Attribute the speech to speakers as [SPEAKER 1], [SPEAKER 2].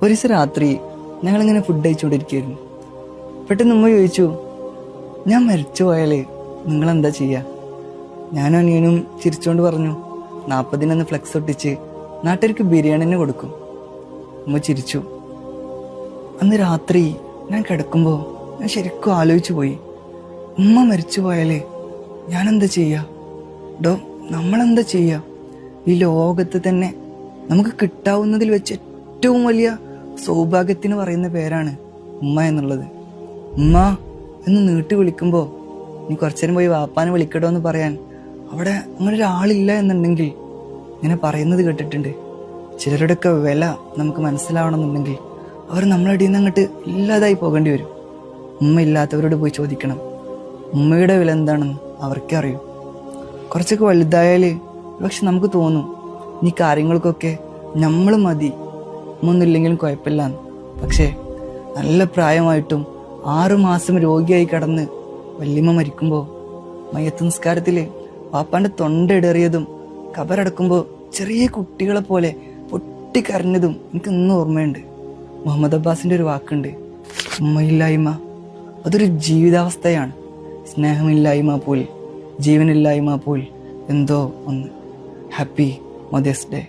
[SPEAKER 1] ഒരു ദിവസം രാത്രി ഞങ്ങളിങ്ങനെ ഫുഡ് കഴിച്ചുകൊണ്ടിരിക്കുകയായിരുന്നു. പെട്ടെന്ന് ഉമ്മ ചോദിച്ചു, ഞാൻ മരിച്ചു പോയാലേ നിങ്ങളെന്താ ചെയ്യുക? ഞാനും അനിയനും ചിരിച്ചുകൊണ്ട് പറഞ്ഞു, 40 ഫ്ലെക്സ് ഒട്ടിച്ച് നാട്ടുകാർക്ക് ബിരിയാണി തന്നെ കൊടുക്കും. ഉമ്മ ചിരിച്ചു. അന്ന് രാത്രി ഞാൻ കിടക്കുമ്പോൾ ഞാൻ ശരിക്കും ആലോചിച്ചു പോയി, ഉമ്മ മരിച്ചു പോയാലേ ഞാനെന്താ ചെയ്യുക? നമ്മളെന്താ ചെയ്യുക? ഈ ലോകത്ത് തന്നെ നമുക്ക് കിട്ടാവുന്നതിൽ വെച്ച് ഏറ്റവും വലിയ സൗഭാഗ്യത്തിന് പറയുന്ന പേരാണ് ഉമ്മ എന്നുള്ളത്. ഉമ്മ എന്ന് നീട്ടി വിളിക്കുമ്പോൾ നീ കുറച്ചേരം പോയി വാപ്പാനെ വിളിക്കടോ എന്ന് പറയാൻ അവിടെ അങ്ങനെ ഒരാളില്ല എന്നുണ്ടെങ്കിൽ ഇങ്ങനെ പറയുന്നത് കേട്ടിട്ടുണ്ട്. ചിലരുടെയൊക്കെ വില നമുക്ക് മനസ്സിലാവണമെന്നുണ്ടെങ്കിൽ അവർ നമ്മളടിയിൽ നിന്ന് അങ്ങോട്ട് ഇല്ലാതായി പോകേണ്ടി വരും. ഉമ്മ ഇല്ലാത്തവരോട് പോയി ചോദിക്കണം, ഉമ്മയുടെ വില എന്താണെന്ന് അവർക്കേ അറിയൂ. കുറച്ചൊക്കെ വലുതായാൽ പക്ഷെ നമുക്ക് തോന്നും ഈ കാര്യങ്ങൾക്കൊക്കെ നമ്മൾ മതി, ഒന്നുമില്ലെങ്കിലും കുഴപ്പമില്ലാന്ന്. പക്ഷേ നല്ല പ്രായമായിട്ടും 6 മാസം രോഗിയായി കിടന്ന് വല്യമ്മ മരിക്കുമ്പോൾ മയ്യത്ത് നിസ്കാരത്തിൽ പാപ്പാന്റെ തൊണ്ട ഇടറിയതും കബറടക്കുമ്പോൾ ചെറിയ കുട്ടികളെ പോലെ പൊട്ടിക്കരഞ്ഞതും എനിക്ക് ഇന്നും ഓർമ്മയുണ്ട്. മുഹമ്മദ് അബ്ബാസിന്റെ ഒരു വാക്കുണ്ട്, ഉമ്മയില്ലായ്മ അതൊരു ജീവിതാവസ്ഥയാണ്, സ്നേഹമില്ലായ്മ പോൽ ജീവനില്ലായ്മ പോൽ എന്തോ ഒന്ന്. Happy mother's day.